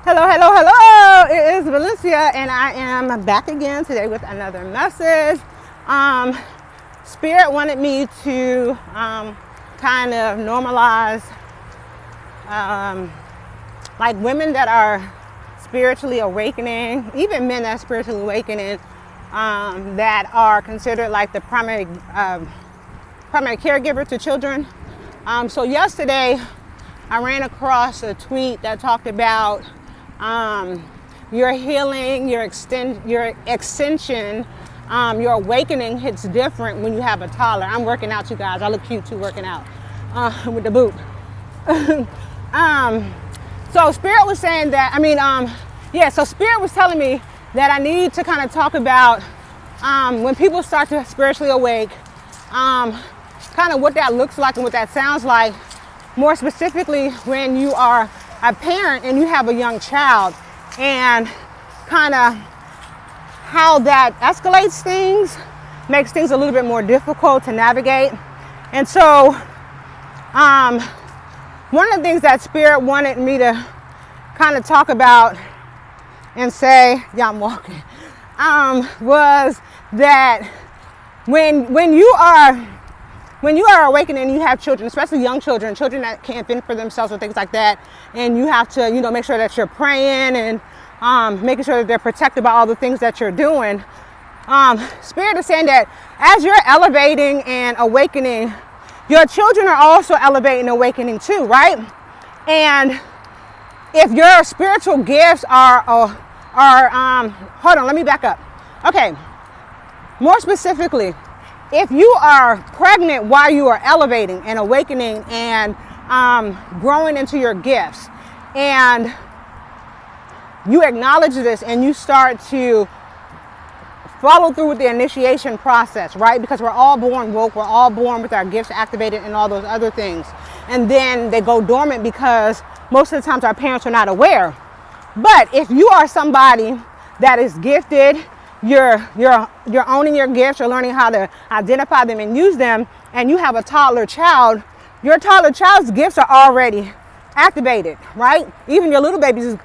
Hello, hello, hello. It is Valencia, and I am back again today with another message. Spirit wanted me to kind of normalize like women that are spiritually awakening, even men that are spiritually awakening, that are considered like the primary caregiver to children. So yesterday I ran across a tweet that talked about your healing, your extension, your awakening hits different when you have a toddler. I'm working out, you guys. I look cute too working out with the boot. So Spirit was saying that, so Spirit was telling me that I need to kind of talk about when people start to spiritually awake, kind of what that looks like and what that sounds like, more specifically when you are a parent and you have a young child, and kind of how that escalates things, makes things a little bit more difficult to navigate. And so one of the things that Spirit wanted me to kind of talk about and say, yeah, I'm walking, was that when you are awakening and you have children, especially young children that can't fend for themselves or things like that, and you have to, make sure that you're praying and making sure that they're protected by all the things that you're doing. Spirit is saying that as you're elevating and awakening, your children are also elevating and awakening too, right? And if your spiritual gifts are hold on, let me back up. Okay, more specifically, if you are pregnant while you are elevating and awakening and growing into your gifts, and you acknowledge this and you start to follow through with the initiation process, right? Because we're all born woke, we're all born with our gifts activated and all those other things. And then they go dormant because most of the times our parents are not aware. But if you are somebody that is gifted, you're owning your gifts, you're learning how to identify them and use them, and you have a toddler child, your toddler child's gifts are already activated, right? Even your little baby's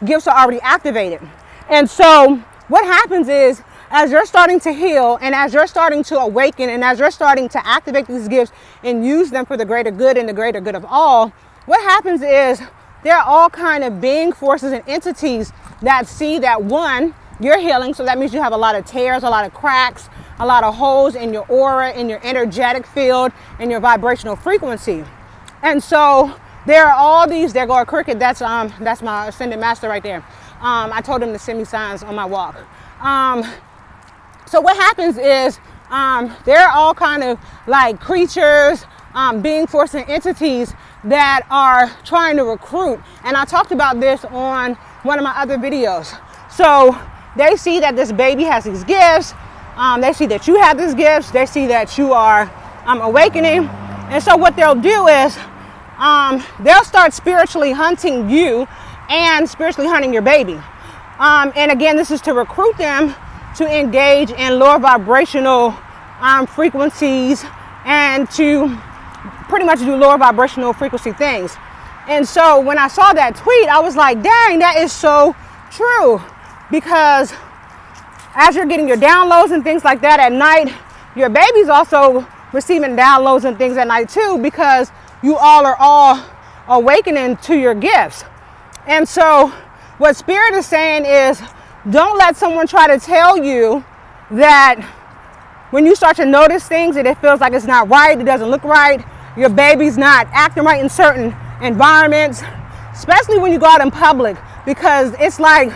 gifts are already activated. And so what happens is, as you're starting to heal and as you're starting to awaken and as you're starting to activate these gifts and use them for the greater good and the greater good of all, what happens is there are all kind of being forces and entities that see that, one, you're healing, so that means you have a lot of tears, a lot of cracks, a lot of holes in your aura, in your energetic field, in your vibrational frequency. And so there are all these, there go a cricket, that's my ascended master right there. I told him to send me signs on my walk. So what happens is there are all kind of like creatures, being forces and entities that are trying to recruit. And I talked about this on one of my other videos. So they see that this baby has these gifts. They see that you have these gifts. They see that you are awakening. And so what they'll do is they'll start spiritually hunting you and spiritually hunting your baby. And again, this is to recruit them to engage in lower vibrational frequencies and to pretty much do lower vibrational frequency things. And so when I saw that tweet, I was like, dang, that is so true. Because as you're getting your downloads and things like that at night, your baby's also receiving downloads and things at night too, because you all are awakening to your gifts. And so what Spirit is saying is, don't let someone try to tell you that when you start to notice things that it feels like it's not right, it doesn't look right, your baby's not acting right in certain environments, especially when you go out in public, because it's like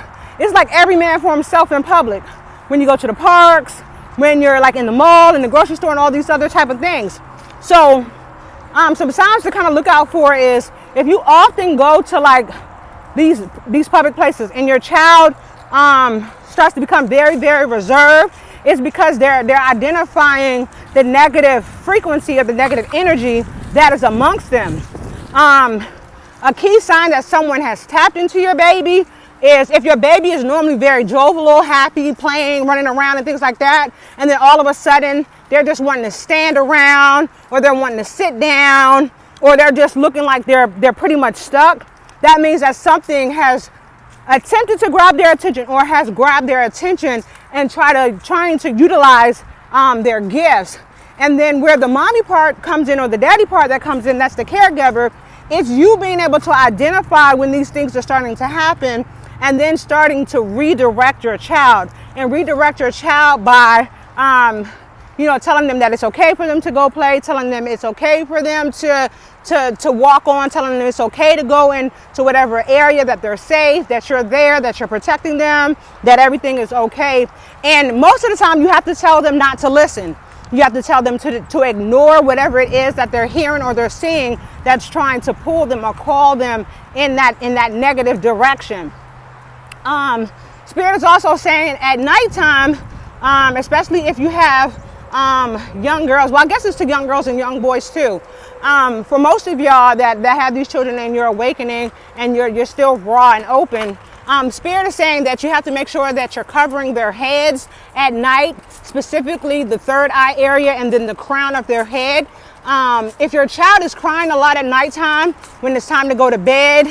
every man for himself in public. When you go to the parks, when you're like in the mall, in the grocery store, and all these other type of things. So some signs to kind of look out for is if you often go to like these public places and your child starts to become very, very reserved, it's because they're identifying the negative frequency of the negative energy that is amongst them. A key sign that someone has tapped into your baby is if your baby is normally very jovial, happy, playing, running around and things like that, and then all of a sudden they're just wanting to stand around, or they're wanting to sit down, or they're just looking like they're pretty much stuck, that means that something has attempted to grab their attention or has grabbed their attention and trying to utilize their gifts. And then where the mommy part comes in, or the daddy part that comes in, that's the caregiver, it's you being able to identify when these things are starting to happen, and then starting to redirect your child. And redirect your child by telling them that it's okay for them to go play, telling them it's okay for them to walk on, telling them it's okay to go into whatever area, that they're safe, that you're there, that you're protecting them, that everything is okay. And most of the time you have to tell them not to listen. You have to tell them to ignore whatever it is that they're hearing or they're seeing that's trying to pull them or call them in that negative direction. Spirit is also saying at nighttime, especially if you have young girls, well, I guess it's to young girls and young boys too. For most of y'all that have these children and you're awakening and you're still raw and open, Spirit is saying that you have to make sure that you're covering their heads at night, specifically the third eye area and then the crown of their head. If your child is crying a lot at nighttime, when it's time to go to bed,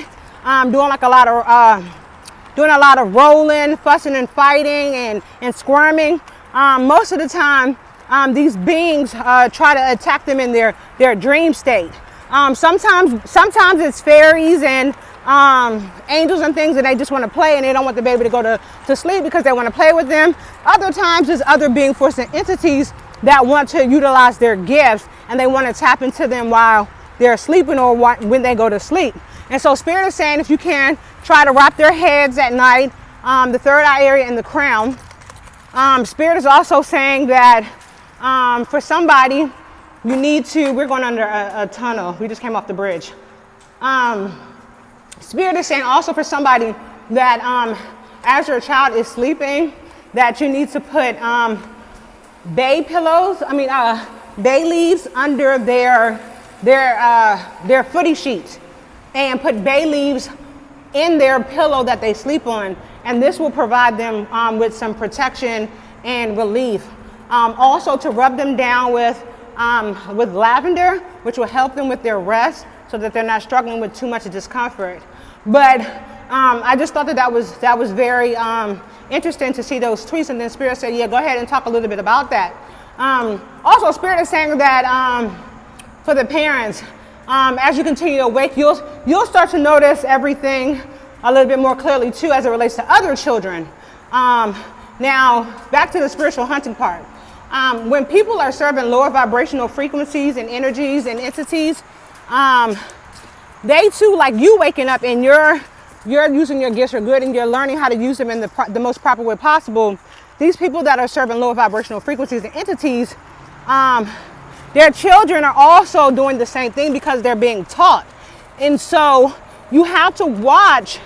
doing a lot of rolling, fussing and fighting and squirming, most of the time these beings try to attack them in their dream state. Sometimes it's fairies and angels and things, and they just want to play and they don't want the baby to go to sleep because they want to play with them. Other times it's other being force and entities that want to utilize their gifts and they want to tap into them while they're sleeping or when they go to sleep. And so Spirit is saying if you can, try to wrap their heads at night, the third eye area and the crown. Spirit is also saying that for somebody, you need to, we're going under a tunnel. We just came off the bridge. Spirit is saying also for somebody that as your child is sleeping, that you need to put bay leaves under their footy sheets, and put bay leaves in their pillow that they sleep on, and this will provide them with some protection and relief. Also to rub them down with lavender, which will help them with their rest so that they're not struggling with too much discomfort. But I just thought that was very interesting to see those tweets, and then Spirit said, yeah, go ahead and talk a little bit about that. Also, Spirit is saying that for the parents, as you continue to awake, you'll start to notice everything a little bit more clearly too as it relates to other children. Now, back to the spiritual hunting part. When people are serving lower vibrational frequencies and energies and entities, they too, like you waking up and you're using your gifts for good and you're learning how to use them in the most proper way possible. These people that are serving lower vibrational frequencies and entities, their children are also doing the same thing because they're being taught. And so you have to watch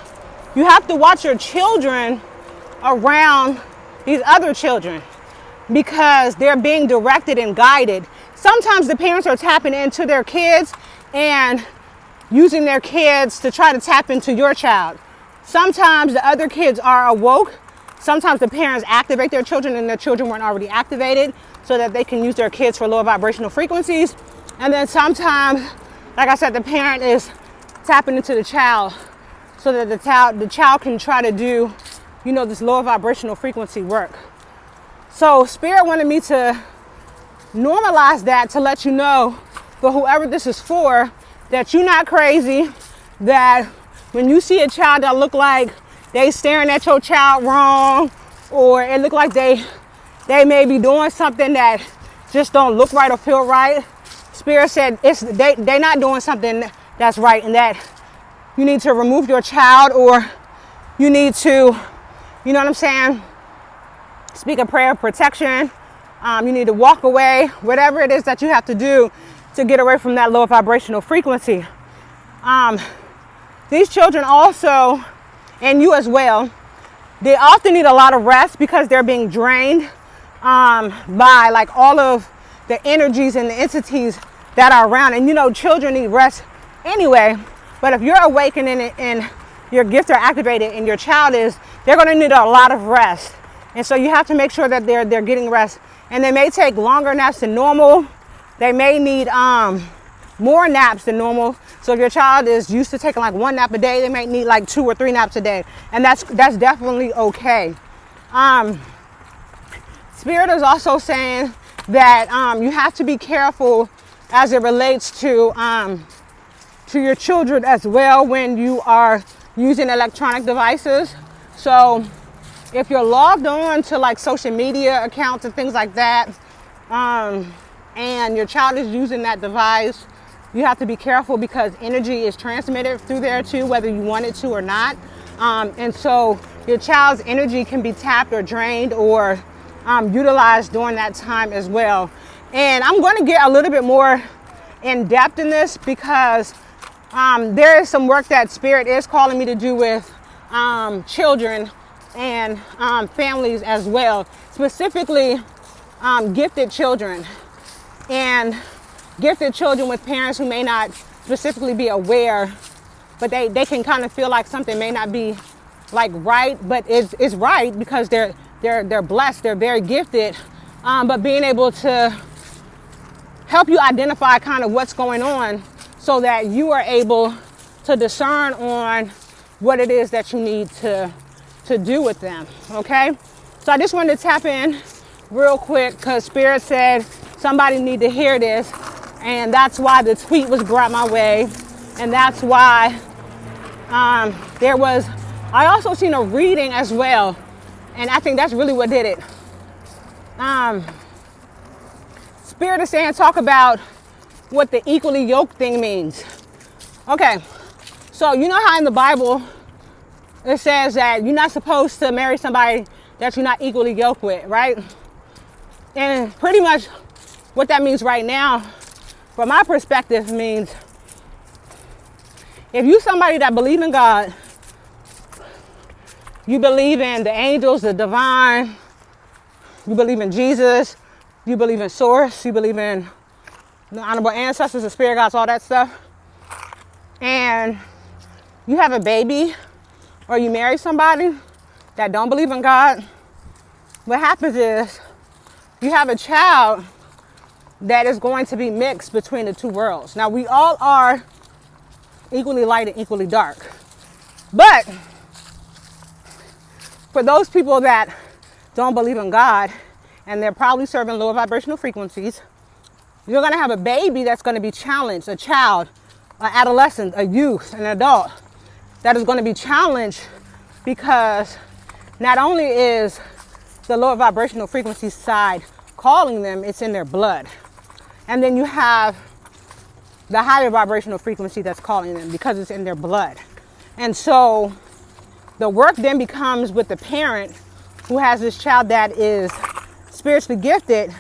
your children around these other children because they're being directed and guided. Sometimes the parents are tapping into their kids and using their kids to try to tap into your child. Sometimes the other kids are awoke. Sometimes the parents activate their children and their children weren't already activated so that they can use their kids for lower vibrational frequencies. And then sometimes, like I said, the parent is tapping into the child so that the child can try to do, this lower vibrational frequency work. So Spirit wanted me to normalize that to let you know, for whoever this is for, that you're not crazy, that when you see a child that look like they staring at your child wrong, or it look like they may be doing something that just don't look right or feel right, Spirit said they not doing something that's right, and that you need to remove your child, or you need to, speak a prayer of protection. You need to walk away, whatever it is that you have to do to get away from that lower vibrational frequency. These children also, and you as well, they often need a lot of rest because they're being drained by like all of the energies and the entities that are around. And children need rest anyway, but if you're awakening and your gifts are activated and your child is, they're going to need a lot of rest. And so you have to make sure that they're getting rest. And they may take longer naps than normal. They may need more naps than normal. So if your child is used to taking like 1 nap a day, they might need like 2 or 3 naps a day. And that's definitely okay. Spirit is also saying that you have to be careful as it relates to your children as well when you are using electronic devices. So if you're logged on to like social media accounts and things like that, and your child is using that device, you have to be careful because energy is transmitted through there too, whether you want it to or not. And so your child's energy can be tapped or drained or utilized during that time as well. And I'm going to get a little bit more in depth in this because there is some work that Spirit is calling me to do with children and families as well, specifically gifted children and gifted children with parents who may not specifically be aware, but they can kind of feel like something may not be like right, but it's right because they're blessed, they're very gifted, but being able to help you identify kind of what's going on so that you are able to discern on what it is that you need to do with them, okay? So I just wanted to tap in real quick because Spirit said somebody need to hear this, and that's why the tweet was brought my way, and that's why I also seen a reading as well, and I think that's really what did it. Spirit is saying talk about what the equally yoked thing means. Okay, so you know how in the Bible it says that you're not supposed to marry somebody that you're not equally yoked with, right? And pretty much what that means right now, from my perspective, means if you somebody that believe in God, you believe in the angels, the divine, you believe in Jesus, you believe in source, you believe in the honorable ancestors, the spirit gods, all that stuff, and you have a baby or you marry somebody that don't believe in God, what happens is you have a child that is going to be mixed between the two worlds. Now, we all are equally light and equally dark, but for those people that don't believe in God and they're probably serving lower vibrational frequencies, you're going to have a baby that's going to be challenged, a child, an adolescent, a youth, an adult that is going to be challenged because not only is the lower vibrational frequency side calling them, it's in their blood. And then you have the higher vibrational frequency that's calling them because it's in their blood. And so the work then becomes with the parent who has this child that is spiritually gifted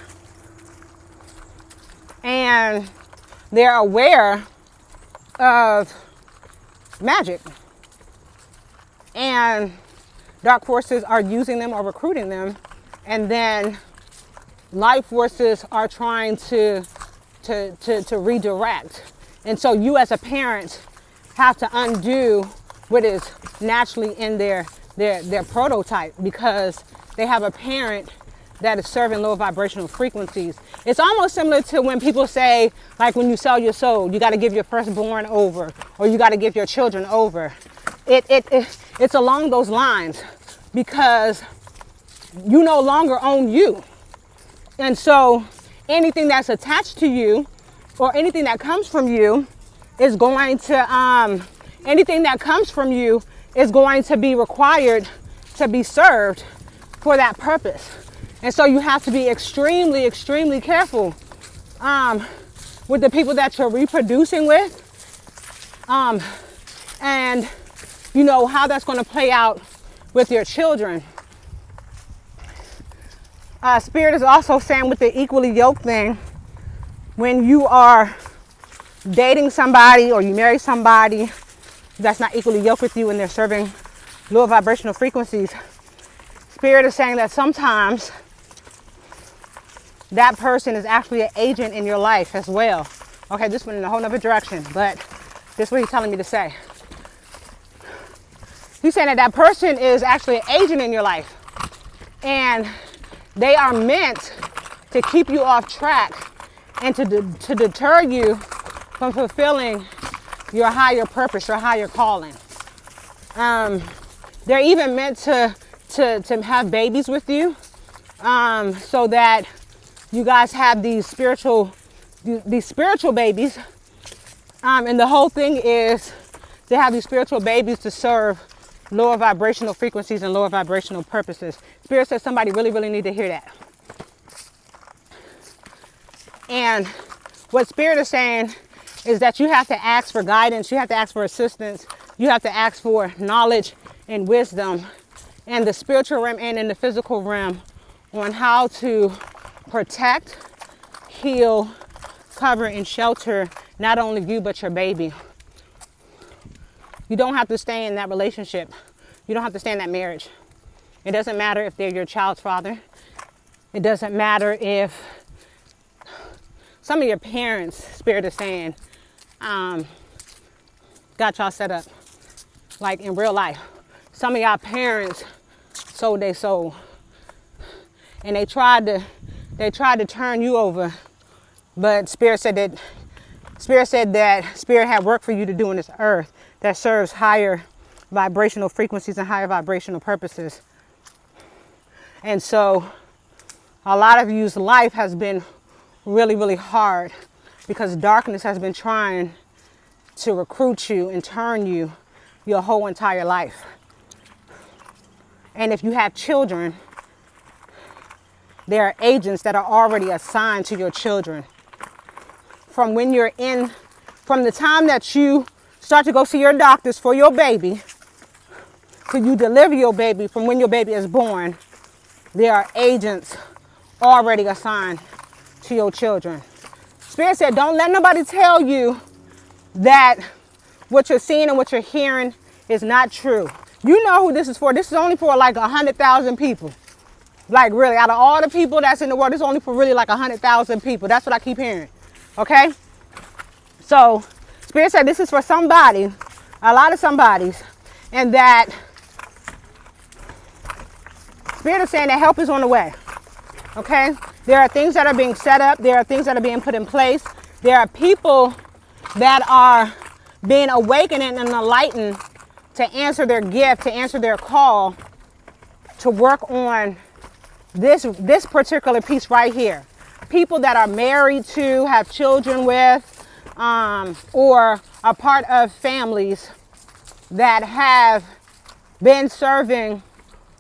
and they're aware of magic and dark forces are using them or recruiting them, and then light forces are trying to redirect. And so you as a parent have to undo what is naturally in their prototype because they have a parent that is serving low vibrational frequencies. It's almost similar to when people say, like when you sell your soul, you got to give your firstborn over, or you got to give your children over. It's along those lines because you no longer own you. And so anything that's attached to you or anything that comes from you is going to, be required to be served for that purpose. And so you have to be extremely, extremely careful with the people that you're reproducing with, and you know how that's going to play out with your children. Spirit is also saying with the equally yoked thing, when you are dating somebody or you marry somebody that's not equally yoked with you and they're serving lower vibrational frequencies, Spirit is saying that sometimes that person is actually an agent in your life as well. Okay, this went in a whole nother direction, but this is what he's telling me to say. He's saying that person is actually an agent in your life, and they are meant to keep you off track and to deter you from fulfilling your higher purpose, your higher calling. They're even meant to have babies with you, so that you guys have these spiritual babies. And the whole thing is to have these spiritual babies to serve lower vibrational frequencies and lower vibrational purposes. Spirit says somebody really, really need to hear that. And what Spirit is saying is that you have to ask for guidance, you have to ask for assistance, you have to ask for knowledge and wisdom in the spiritual realm and in the physical realm on how to protect, heal, cover, and shelter not only you but your baby. You don't have to stay in that relationship. You don't have to stay in that marriage. It doesn't matter if they're your child's father. It doesn't matter if some of your parents, Spirit is saying, got y'all set up like in real life. Some of y'all parents sold their soul, and they tried to turn you over, but Spirit said that Spirit had work for you to do on this earth that serves higher vibrational frequencies and higher vibrational purposes. And so a lot of you's life has been really, really hard because darkness has been trying to recruit you and turn you your whole entire life. And if you have children, there are agents that are already assigned to your children. From the time that you start to go see your doctors for your baby, till you deliver your baby, from when your baby is born, there are agents already assigned to your children. Spirit said, don't let nobody tell you that what you're seeing and what you're hearing is not true. You know who this is for. This is only for like 100,000 people. Like really, out of all the people that's in the world, this is only for really like 100,000 people. That's what I keep hearing. Okay? So Spirit said this is for somebody, a lot of somebodies, and that Spirit is saying that help is on the way. Okay? There are things that are being set up. There are things that are being put in place. There are people that are being awakened and enlightened to answer their gift, to answer their call, to work on this particular piece right here. People that are married to, have children with, or are part of families that have been serving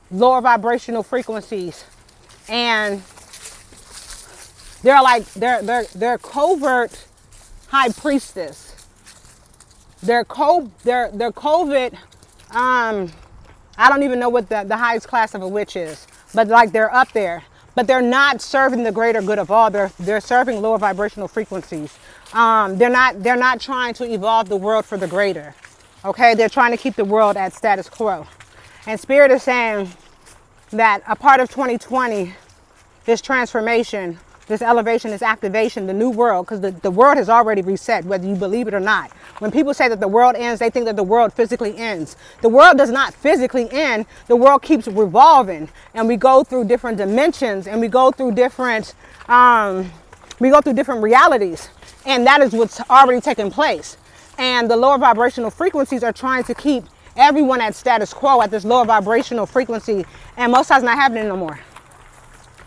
lower vibrational frequencies, and they're covert high priestess. They're covert. I don't even know what the highest class of a witch is, but like they're up there. But they're not serving the greater good of all. They're serving lower vibrational frequencies. They're not trying to evolve the world for the greater. Okay, they're trying to keep the world at status quo. And Spirit is saying that a part of 2020, this transformation, this elevation, this activation, the new world, because the world has already reset, whether you believe it or not. When people say that the world ends, they think that the world physically ends. The world does not physically end. The world keeps revolving, and we go through different dimensions, and we go through different realities, and that is what's already taken place. And the lower vibrational frequencies are trying to keep everyone at status quo, at this lower vibrational frequency, and most times not happening no more.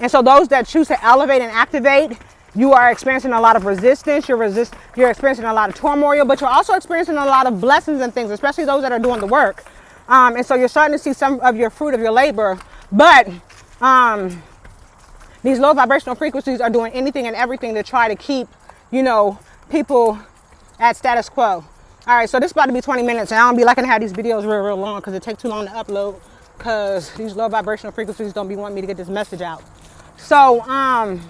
And so those that choose to elevate and activate, you are experiencing a lot of resistance, you're experiencing a lot of turmoil, but you're also experiencing a lot of blessings and things, especially those that are doing the work. And so you're starting to see some of your fruit of your labor, but these low vibrational frequencies are doing anything and everything to try to keep, people at status quo. All right, so this is about to be 20 minutes, and I don't be liking to have these videos real long because it takes too long to upload, because these low vibrational frequencies don't be wanting me to get this message out. So I'm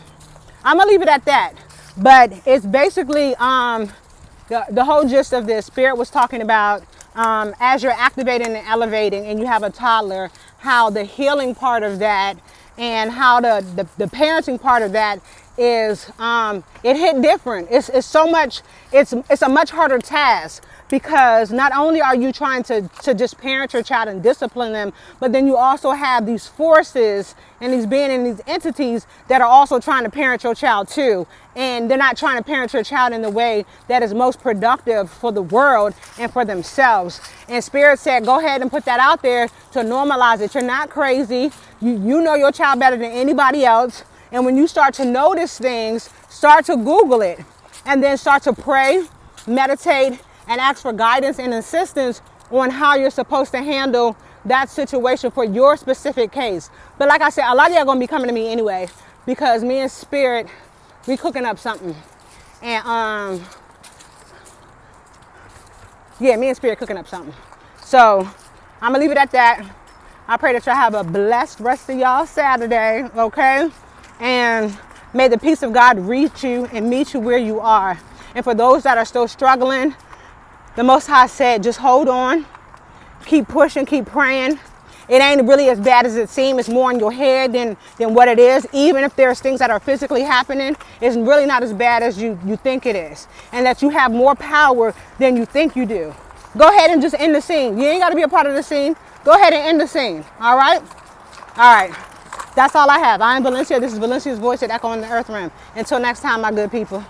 gonna leave it at that. But it's basically the whole gist of this. Spirit was talking about as you're activating and elevating, and you have a toddler, how the healing part of that and how the parenting part of that is it hit different. It's a much harder task, because not only are you trying to just parent your child and discipline them, but then you also have these forces and these beings and these entities that are also trying to parent your child too. And they're not trying to parent your child in the way that is most productive for the world and for themselves. And Spirit said, go ahead and put that out there to normalize it. You're not crazy. You know your child better than anybody else. And when you start to notice things, start to Google it and then start to pray, meditate, and ask for guidance and assistance on how you're supposed to handle that situation for your specific case. But like I said, a lot of y'all gonna be coming to me anyway, because me and Spirit, we cooking up something. And yeah, me and Spirit cooking up something. So I'm gonna leave it at that. I pray that y'all have a blessed rest of y'all Saturday, okay? And may the peace of God reach you and meet you where you are. And for those that are still struggling, the Most High said, just hold on, keep pushing, keep praying. It ain't really as bad as it seems. It's more in your head than what it is. Even if there's things that are physically happening, it's really not as bad as you think it is. And that you have more power than you think you do. Go ahead and just end the scene. You ain't got to be a part of the scene. Go ahead and end the scene. All right? All right. That's all I have. I am Valencia. This is Valencia's voice at Echo in the Earth Realm. Until next time, my good people.